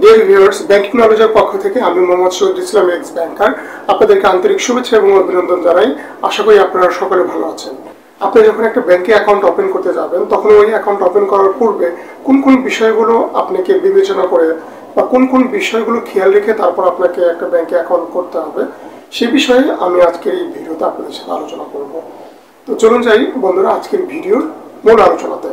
Dear viewers, banking নলেজের পক্ষ থেকে আমি মোহাম্মদ শহীদুল ইসলাম এক্স ব্যাংকার আপনাদেরকে আন্তরিক শুভেচ্ছা এবং অভিনন্দন জানাই। আশা করি আপনারা সকলে ভালো আছেন। আপনি যখন একটা ব্যাংকে অ্যাকাউন্ট ওপেন করতে যাবেন, তখন ওই অ্যাকাউন্ট ওপেন করার পূর্বে কোন কোন বিষয়গুলো আপনাকে বিবেচনা করে বা কোন কোন বিষয়গুলো খেয়াল রেখে তারপর আপনাকে একটা ব্যাংকে অ্যাকাউন্ট করতে হবে, সে বিষয়ে আমি আজকের এই ভিডিওতে আপনাদের সাথে আলোচনা করব। তো চলুন যাই বন্ধুরা আজকের ভিডিওর মূল আলোচনাতে।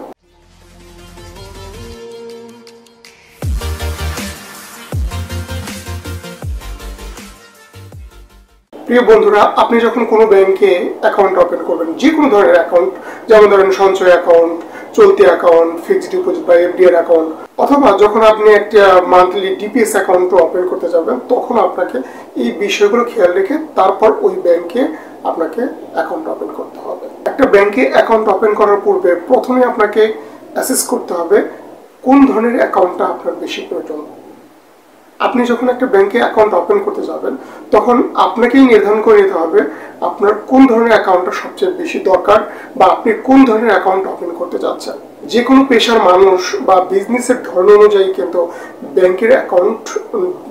প্রিয় বন্ধুরা, আপনি যখন কোনো ব্যাংকে অ্যাকাউন্ট ওপেন করবেন, যে কোনো ধরনের অ্যাকাউন্ট, যেমন ধরেন সঞ্চয় অ্যাকাউন্ট, চলতি অ্যাকাউন্ট, ফিক্সড ডিপোজিট বা এফডিআর অ্যাকাউন্ট, অথবা যখন আপনি একটা মান্থলি ডিপিএস অ্যাকাউন্ট ওপেন করতে যাবেন, তখন আপনাকে এই বিষয়গুলো খেয়াল রেখে তারপর ওই ব্যাংকে আপনাকে অ্যাকাউন্ট ওপেন করতে হবে। একটা ব্যাংকে অ্যাকাউন্ট ওপেন করার পূর্বে প্রথমে আপনাকে অ্যাসেস করতে হবে কোন ধরনের অ্যাকাউন্টটা আপনার বেশি প্রয়োজন। আপনি যখন একটা ব্যাংকে অ্যাকাউন্ট ওপেন করতে যাবেন, তখন আপনাকেই নির্ধারণ করে নিতে হবে আপনার কোন ধরনের অ্যাকাউন্টটা সবচেয়ে বেশি দরকার বা আপনি কোন ধরনের অ্যাকাউন্ট ওপেন করতে যাচ্ছেন। যে কোনো পেশার মানুষ বা বিজনেসের ধরন অনুযায়ী কিন্তু ব্যাংকের অ্যাকাউন্ট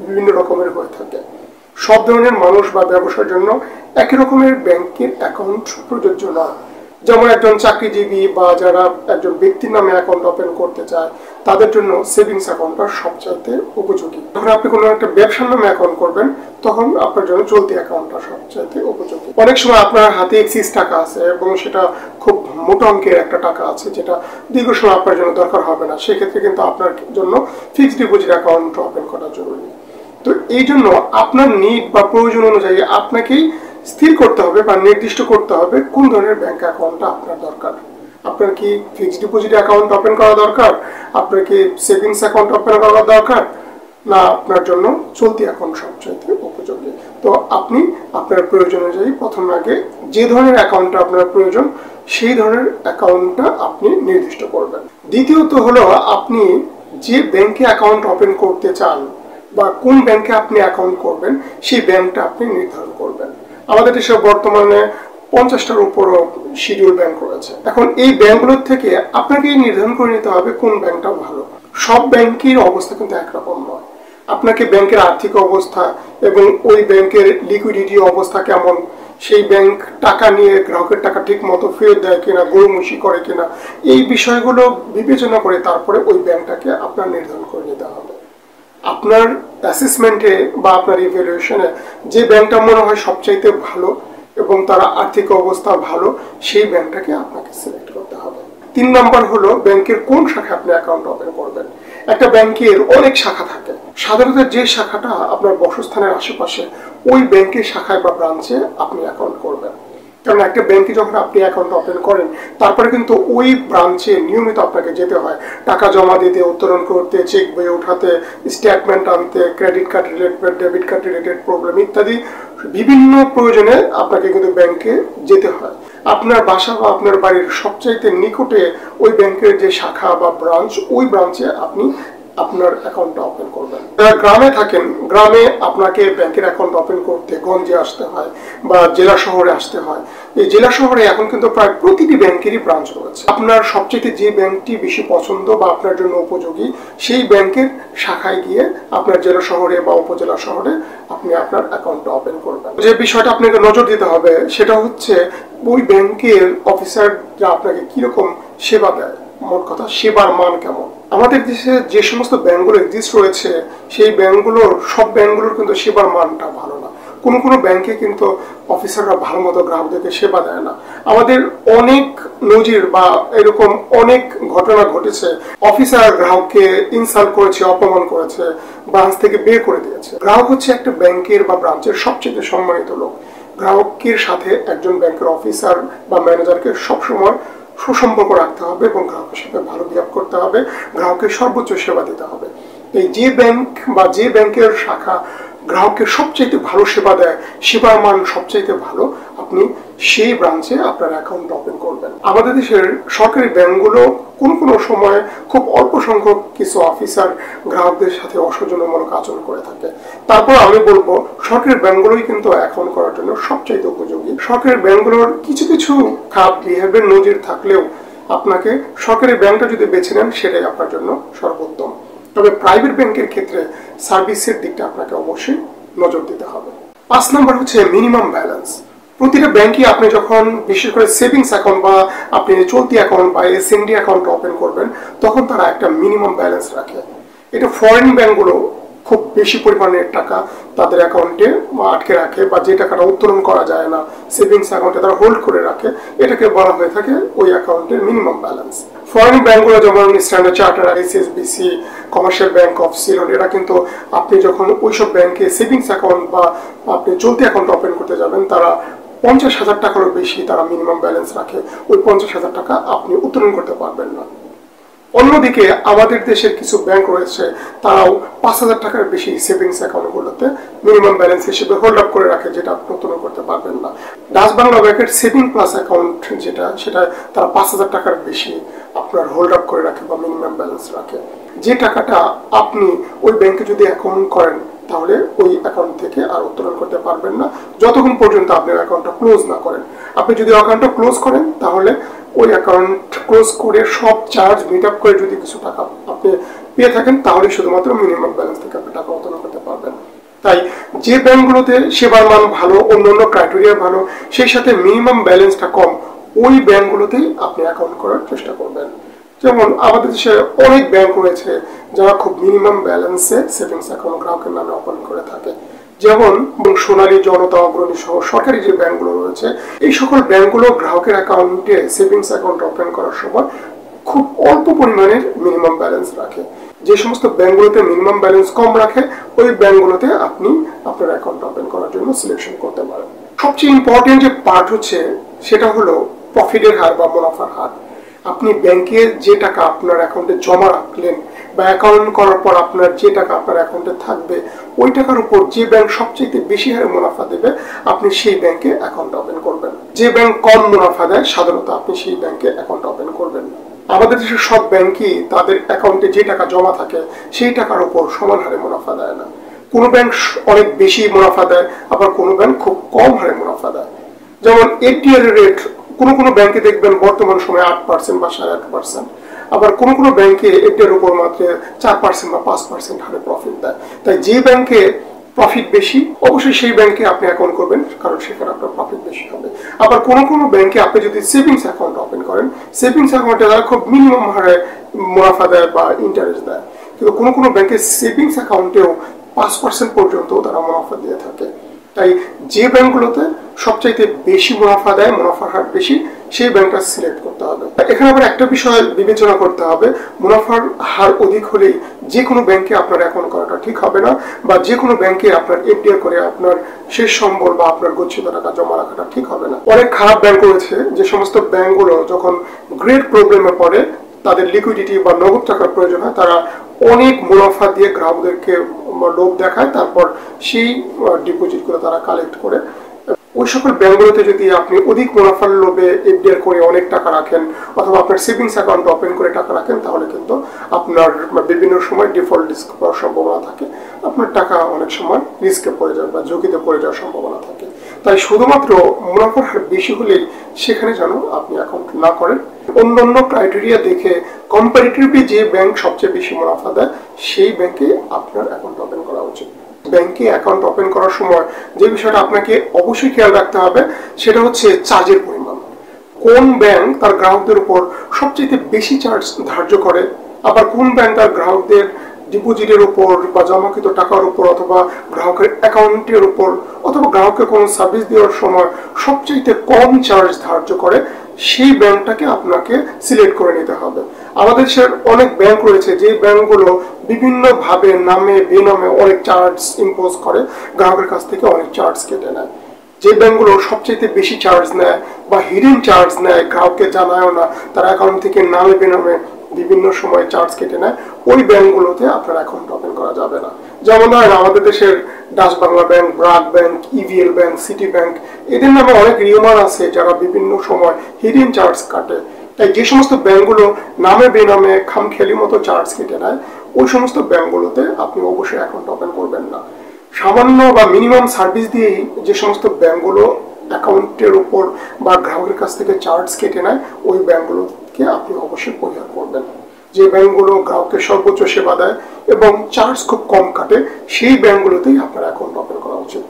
বিভিন্ন রকমের হয়ে থাকে। সব ধরনের মানুষ বা ব্যবসার জন্য একই রকমের ব্যাংকের অ্যাকাউন্ট প্রযোজ্য নয়। যেমন একজন চাকরিজীবী বা যারা একজন ব্যক্তির নামে অ্যাকাউন্ট ওপেন করতে চায়, তাদের জন্য সেভিংস অ্যাকাউন্টটা সবচাইতে উপযোগী। যখন আপনি কোনো একটা ব্যবসার নামে অ্যাকাউন্ট করবেন, তখন আপনার জন্য চলতি অ্যাকাউন্টটা সবচাইতে উপযোগী। অনেক সময় আপনার হাতে এক্সিস টাকা আছে এবং সেটা খুব মোটা অঙ্কের একটা টাকা আছে, যেটা দীর্ঘ সময় আপনার জন্য দরকার হবে না। সেক্ষেত্রে কিন্তু আপনার জন্য ফিক্সড ডিপোজিট অ্যাকাউন্ট ওপেন করা জরুরি। তো এই জন্য আপনার নিড বা প্রয়োজন অনুযায়ী আপনাকেই স্থির করতে হবে বা নির্দিষ্ট করতে হবে কোন ধরনের ব্যাংক অ্যাকাউন্টটা আপনার দরকার। আপনার কি ফিক্সড ডিপোজিট অ্যাকাউন্ট ওপেন করা দরকার, আপনার কি সেভিংস অ্যাকাউন্ট ওপেন করা দরকার, না আপনার জন্য চলতি অ্যাকাউন্ট সবচাইতে উপযোগী। তো আপনি আপনার প্রয়োজন অনুযায়ী প্রথম আগে যে ধরনের অ্যাকাউন্টটা আপনার প্রয়োজন সেই ধরনের অ্যাকাউন্টটা আপনি নির্দিষ্ট করবেন। দ্বিতীয়ত হলো, আপনি যে ব্যাংকে অ্যাকাউন্ট ওপেন করতে চান বা কোন ব্যাংকে আপনি অ্যাকাউন্ট করবেন, সেই ব্যাংকটা আপনি নির্ধারণ করবেন। আমাদের দেশে বর্তমানে 50টার উপরও শিডিউল ব্যাংক রয়েছে। এখন এই ব্যাংকগুলোর থেকে আপনাকেই নির্ধারণ করে নিতে হবে কোন ব্যাংকটা ভালো। সব ব্যাংকের অবস্থা কিন্তু একরকম নয়। আপনাকে ব্যাংকের আর্থিক অবস্থা এবং ওই ব্যাংকের লিকুইডিটি অবস্থা কেমন, সেই ব্যাংক টাকা নিয়ে গ্রাহকের টাকা ঠিক মতো ফেরত দেয় কিনা, গড়িমসি করে কিনা, এই বিষয়গুলো বিবেচনা করে তারপরে ওই ব্যাংকটাকে আপনার নির্ধারণ করে নিতে হবে। আপনার অ্যাসেসমেন্টে বা আপনার ইভ্যালুয়েশনে যে ব্যাংকটা মনে হয় সবচাইতে ভালো এবং তার আর্থিক অবস্থা ভালো, সেই ব্যাংকটাকে আপনাকে সিলেক্ট করতে হবে। 3 নম্বর হলো, ব্যাংকের কোন শাখায় আপনি অ্যাকাউন্ট ওপেন করবেন। একটা ব্যাংকের অনেক শাখা থাকে। সাধারণত যে শাখাটা আপনার বসস্থানের আশেপাশে, ওই ব্যাংকের শাখায় বা ব্রাঞ্চে আপনি অ্যাকাউন্ট করবেন। কারণ একটা ব্যাংকে যখন আপনি অ্যাকাউন্ট ওপেন করেন, তারপরে কিন্তু ওই ব্রাঞ্চে নিয়মিত আপনাকে যেতে হয়, টাকা জমা দিতে, উত্তোলন করতে, চেক বই ওঠাতে, স্টেটমেন্ট আনতে, credit card related, debit card related problem ইত্যাদি বিভিন্ন প্রয়োজনে আপনাকে কিন্তু ব্যাংকে যেতে হয়। আপনার বাসা বা আপনার বাড়ির সবচাইতে নিকটে ওই ব্যাংকের যে শাখা বা ব্রাঞ্চ, ওই ব্রাঞ্চে আপনি আপনার অ্যাকাউন্টটা ওপেন করবেন। যারা গ্রামে থাকেন, গ্রামে আপনাকে ব্যাংকের অ্যাকাউন্ট ওপেন করতে গঞ্জে আসতে হয় বা জেলা শহরে আসতে হয়। এই জেলা শহরে এখন কিন্তু প্রায় প্রতিটি ব্যাংকেরই ব্রাঞ্চ রয়েছে। আপনার সবচেয়ে যে ব্যাংকটি বেশি পছন্দ বা আপনার জন্য উপযোগী, সেই ব্যাংকের শাখায় গিয়ে আপনার জেলা শহরে বা উপজেলা শহরে আপনি আপনার অ্যাকাউন্টটা ওপেন করবেন। যে বিষয়টা আপনাকে নজর দিতে হবে সেটা হচ্ছে ওই ব্যাংকের অফিসাররা আপনাকে কিরকম সেবা দেয়, মোট কথা সেবার মান কেমন। আমাদের দেশে যে সমস্ত ব্যাংকগুলো এক্সিস্ট রয়েছে, সেই ব্যাংকগুলোর সব ব্যাংকগুলোর কিন্তু সেবার মানটা ভালো না। কোনো কোনো ব্যাংকে কিন্তু অফিসাররা ভালো মতো গ্রাহকদেরকে সেবা দেয় না। আমাদের অনেক নজির বা এরকম অনেক ঘটনা ঘটেছে, অফিসার গ্রাহককে ইনসাল্ট করেছে, অপমান করেছে, ব্রাঞ্চ থেকে বের করে দিয়েছে। গ্রাহক হচ্ছে একটা ব্যাংকের বা ব্রাঞ্চের সবচেয়ে সম্মানিত লোক। গ্রাহকের সাথে একজন ব্যাংকের অফিসার বা ম্যানেজারকে সবসময় সুসম্পর্ক রাখতে হবে এবং গ্রাহকের সাথে ভালো বিহেভ করতে হবে, গ্রাহকের সর্বোচ্চ সেবা দিতে হবে। এই যে ব্যাংক বা যে ব্যাংকের শাখা গ্রাহকের সবচাইতে ভালো সেবা দেয়, সেবার মান সবচাইতে ভালো, আপনি সেই ব্রাঞ্চে আপনার অ্যাকাউন্ট ওপেন করবেন। আমাদের দেশের সরকারি ব্যাংকগুলো কোনো কোনো সময় খুব অল্প সংখ্যক কিছু অফিসার গ্রাহকদের সাথে অসৌজন্যমূলক আচরণ করে থাকে। তারপর আমি বলবো, সরকারি ব্যাংকগুলোই কিন্তু অ্যাকাউন্ট করার জন্য সবচাইতে উপযোগী। সরকারি ব্যাংকগুলোর কিছু কিছু খারাপ বিহেভিয়ার নজির থাকলেও আপনাকে সরকারি ব্যাংকটা যদি বেছে নেন, সেটাই আপনার জন্য সর্বোত্তম। তবে প্রাইভেট ব্যাংকের ক্ষেত্রে সার্ভিসের দিকটা আপনাকে অবশ্যই নজর দিতে হবে। 5 নম্বর হচ্ছে মিনিমাম ব্যালেন্স। প্রতিটা ব্যাংকে আপনি যখন বিশেষ করে সেভিংস অ্যাকাউন্ট বা আপনি চলতি অ্যাকাউন্ট বা এসএনডি অ্যাকাউন্ট ওপেন করবেন, তখন তারা একটা মিনিমাম ব্যালেন্স রাখে। এটা ফরেন ব্যাংকগুলো খুব বেশি পরিমাণের টাকা তাদের অ্যাকাউন্টে আটকে রাখে, বা যে টাকাটা উত্তোলন করা যায় না সেভিংস অ্যাকাউন্টে তারা হোল্ড করে রাখে, এটাকে বলা হয়ে থাকে ওই অ্যাকাউন্টের মিনিমাম ব্যালেন্স। ফরেন ব্যাংকগুলো যেমন Standard Chartered, HSBC, Commercial Bank of Ceylon, এরা কিন্তু আপনি যখন ওইসব ব্যাংকে সেভিংস অ্যাকাউন্ট বা আপনি চলতি অ্যাকাউন্ট ওপেন করতে যাবেন, তারা 50,000 টাকারও বেশি তারা মিনিমাম ব্যালেন্স রাখে। ওই 50,000 টাকা আপনি উত্তোলন করতে পারবেন না। অন্যদিকে আমাদের দেশের কিছু ব্যাংক রয়েছে, তারাও 5,000 টাকার বেশি সেভিংস অ্যাকাউন্টগুলোতে মিনিমাম ব্যালেন্স হিসেবে হোল্ড আপ করে রাখে, যেটা আপনি উত্তোলন করতে পারবেন না। ডাচ বাংলা ব্যাংকের সেভিং প্লাস অ্যাকাউন্ট সেটা তারা 5,000 টাকার বেশি আপনার হোল্ড আপ করে রাখে বা মিনিমাম ব্যালেন্স রাখে। যে টাকাটা আপনি ওই ব্যাংকে যদি অ্যাকাউন্ট করেন, তাহলে ওই অ্যাকাউন্ট থেকে আর উত্তোলন করতে পারবেন না যতক্ষণ পর্যন্ত আপনি অ্যাকাউন্টটা ক্লোজ না করেন। আপনি যদি অ্যাকাউন্টটা ক্লোজ করেন, তাহলে ওই অ্যাকাউন্ট ক্লোজ করে সব চার্জ মিট আপ করে যদি কিছু টাকা আপনি পেয়ে থাকেন, তাহলে শুধুমাত্র মিনিমাম ব্যালেন্স থেকে আপনি টাকা উত্তোলন করতে পারবেন। তাই যে ব্যাংকগুলোতে সেবার মান ভালো, অন্যান্য ক্রাইটেরিয়া ভালো, সেই সাথে মিনিমাম ব্যালেন্সটা কম, ওই ব্যাংকগুলোতেই আপনি অ্যাকাউন্ট করার চেষ্টা করবেন। যেমন আমাদের দেশে অনেক ব্যাংক রয়েছে যারা খুব মিনিমাম ব্যালেন্সে সেভিংস অ্যাকাউন্ট গ্রাহকের নামে ওপেন করে থাকে, যেমন সোনালী, জনতা, অগ্রণী সহ সরকারি যে ব্যাংকগুলো রয়েছে, এই সকল ব্যাংকগুলো গ্রাহকের অ্যাকাউন্টে সেভিংস অ্যাকাউন্ট ওপেন করার সময় খুব অল্প পরিমাণের মিনিমাম ব্যালেন্স রাখে। যে সমস্ত ব্যাংকগুলোতে মিনিমাম ব্যালেন্স কম রাখে, ওই ব্যাংকগুলোতে আপনি আপনার অ্যাকাউন্ট ওপেন করার জন্য সিলেকশন করতে পারেন। সবচেয়ে ইম্পর্টেন্ট যে পার্ট হচ্ছে সেটা হলো প্রফিটের হার বা মুনাফার হার। আপনি ব্যাংকে যে টাকা আপনার অ্যাকাউন্টে জমা রাখলেন বা অ্যাকাউন্ট করার পর আপনার যে টাকা আপনার অ্যাকাউন্টে থাকবে, ওই টাকার উপর যে ব্যাংক সবচেয়ে বেশি হারে মুনাফা দেবে, আপনি সেই ব্যাংকে অ্যাকাউন্ট ওপেন করবেন। যে ব্যাংক কম মুনাফা দেয়, সাধারণত আপনি সেই ব্যাংকে অ্যাকাউন্ট ওপেন করবেন না। আমাদের দেশের সব ব্যাংকই তাদের অ্যাকাউন্টে যে টাকা জমা থাকে সেই টাকার উপর সমান হারে মুনাফা দেয় না। কোনো ব্যাংক অনেক বেশি মুনাফা দেয়, আবার কোনো ব্যাংক খুব কম হারে মুনাফা দেয়। যেমন এফডিআর এর রেট কোনো ব্যাংকে দেখবেন বর্তমান সময়ে 8% বা 8.5%, আবার কোনো ব্যাংকে এফডিআর উপর মাত্র 4% বা 5% হারে প্রফিট দেয়। তাই যে ব্যাংকে প্রফিট বেশি, অবশ্যই সেই ব্যাংকে আপনি অ্যাকাউন্ট করবেন, কারণ সেখানে আপনার প্রফিট বেশি হবে। আবার কোনো ব্যাংকে আপনি যদি সেভিংস অ্যাকাউন্ট ওপেন করেন, সেভিংস অ্যাকাউন্টে তারা খুব মিনিমাম হারে মুনাফা দেয় বা ইন্টারেস্ট দেয়, কিন্তু কোনো ব্যাংকে সেভিংস অ্যাকাউন্টেও 5% পর্যন্ত তারা মুনাফা দিয়ে থাকে। তাই যে ব্যাংকগুলোতে সবচাইতে বেশি মুনাফা দেয়, মুনাফার হার বেশি, সেই ব্যাংকটা সিলেক্ট করতে হবে। এখানে আবার একটা বিষয় বিবেচনা করতে হবে, মুনাফার হার অধিক হলেই যে কোনো ব্যাংকে আপনার অ্যাকাউন্ট করাটা ঠিক হবে না, বা যে কোনো ব্যাংকে আপনার এফডিআর করে আপনার শেষ সম্বল বা আপনার গচ্ছিত টাকা জমা রাখাটা ঠিক হবে না। অনেক খারাপ ব্যাংক রয়েছে, যে সমস্ত ব্যাংকগুলো যখন গ্রেট প্রবলেমে পড়ে, তাদের লিকুইডিটি বা নগদ টাকার প্রয়োজন হয়, তারা অনেক মুনাফা দিয়ে গ্রাহকদেরকে লোভ দেখায়, তারপর সেই ডিপোজিটগুলো তারা কালেক্ট করে। ওই সকল ব্যাংকগুলোতে যদি আপনি অধিক মুনাফার লোভে এফডিআর করে অনেক টাকা রাখেন, অথবা আপনার সেভিংস অ্যাকাউন্ট ওপেন করে টাকা রাখেন, তাহলে কিন্তু আপনার বিভিন্ন সময় ডিফল্ট রিস্ক হওয়ার সম্ভাবনা থাকে, আপনার টাকা অনেক সময় রিস্কে পড়ে যাবে বা ঝুঁকিতে পড়ে যাওয়ার সম্ভাবনা থাকে। তাই শুধুমাত্র মুনাফার হার বেশি হলেই সেখানে যেন আপনি অ্যাকাউন্ট না করেন। অন্যান্য ক্রাইটেরিয়া দেখে কম্পারেটিভলি যে ব্যাংক সবচেয়ে বেশি মুনাফা দেয়, সেই ব্যাংকে আপনার অ্যাকাউন্ট ওপেন করা উচিত। ব্যাংকে অ্যাকাউন্ট ওপেন করার সময় যে বিষয়টা আপনাকে অবশ্যই খেয়াল রাখতে হবে, সেটা হচ্ছে চার্জের পরিমাণ। কোন ব্যাংক তার গ্রাহকদের উপর সবচেয়ে বেশি চার্জ ধার্য করে, আবার কোন ব্যাংক তার গ্রাহকদের ডিপোজিটের উপর বা জমাকৃত টাকার উপর, অথবা গ্রাহকের অ্যাকাউন্টের উপর, অথবা গ্রাহককে কোনো সার্ভিস দেওয়ার সময় সবচেয়ে কম চার্জ ধার্য করে, সেই ব্যাংকটাকে আপনাকে সিলেক্ট করে নিতে হবে। আমাদের দেশের অনেক ব্যাংক রয়েছে যে ব্যাংকগুলো বিভিন্নভাবে নামে বেনামে অনেক চার্জ ইম্পোজ করে, গ্রাহকের কাছ থেকে অনেক চার্জ কেটে নেয়। যে ব্যাংকগুলো সবচেয়ে বেশি চার্জ নেয় বা হিডেন চার্জ নেয়, গ্রাহককে জানায়ও না, তার অ্যাকাউন্ট থেকে নামে বেনামে বিভিন্ন সময় চার্জ কেটে নেয়, ওই ব্যাংকগুলোতে আপনার অ্যাকাউন্ট ওপেন করা যাবে না। যেমন ধরেন আমাদের দেশের Dutch Bangla bank, BRAC bank, EVL bank, city bank, এদের নামে অনেক রিউমার আছে যারা বিভিন্ন সময় হিডেন চার্জ কাটে। তাই যে সমস্ত ব্যাংকগুলো নামে বেনামে খামখেয়ালি মতো চার্জ কেটে নেয়, ওই সমস্ত ব্যাংকগুলোতে আপনি অবশ্যই অ্যাকাউন্ট ওপেন করবেন না। সামান্য বা মিনিমাম সার্ভিস দিয়েই যে সমস্ত ব্যাংকগুলো অ্যাকাউন্টের উপর বা গ্রাহকের কাছ থেকে চার্জ কেটে নেয়, ওই ব্যাংকগুলোকে আপনি অবশ্যই পরিহার করবেন। যে ব্যাংকগুলো গ্রাহককে সর্বোচ্চ সেবা দেয় এবং চার্জ খুব কম কাটে, সেই ব্যাংকগুলোতেই আপনার অ্যাকাউন্ট ওপেন করা উচিত।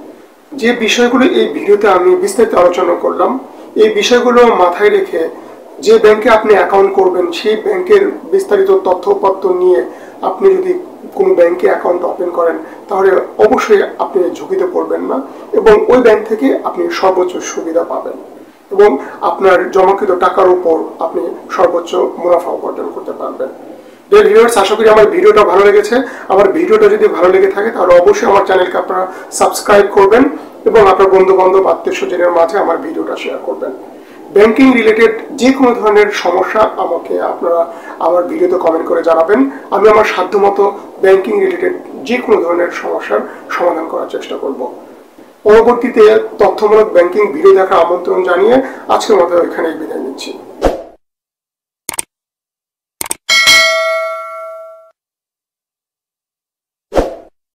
যে বিষয়গুলো এই ভিডিওতে আমি বিস্তারিত আলোচনা করলাম, এই বিষয়গুলো মাথায় রেখে যে ব্যাংকে আপনি অ্যাকাউন্ট করবেন সেই ব্যাংকের বিস্তারিত তথ্যপত্র নিয়ে আপনি যদি কোনো ব্যাংকে অ্যাকাউন্ট ওপেন করেন তাহলে অবশ্যই আপনি ঝুঁকিতে পড়বেন না এবং ওই ব্যাংক থেকে আপনি সর্বোচ্চ সুবিধা পাবেন এবং আপনার জমাকৃত টাকার উপর আপনি সর্বোচ্চ মুনাফা উপার্জন করতে পারবেন। ডিয়ার ভিউয়ার্স, আশা করি আমার ভিডিওটা ভালো লেগেছে। আমার ভিডিওটা যদি ভালো লেগে থাকে তাহলে অবশ্যই আমার চ্যানেলকে আপনারা সাবস্ক্রাইব করবেন এবং আপনার বন্ধু বান্ধব আত্মীয় স্বজনের মাঝে আমার ভিডিওটা শেয়ার করবেন। ব্যাংকিং রিলেটেড যে কোনো ধরনের সমস্যা আমাকে আপনারা আমার ভিডিওতে কমেন্ট করে জানাবেন। আমি আমার সাধ্যমতো ব্যাংকিং রিলেটেড যে কোনো ধরনের সমস্যার সমাধান করার চেষ্টা করব। পরবর্তীতে তথ্যমূলক ব্যাংকিং ভিডিও দেখার আমন্ত্রণ জানিয়ে আজকের মতো এখানেই বিদায় নিচ্ছি।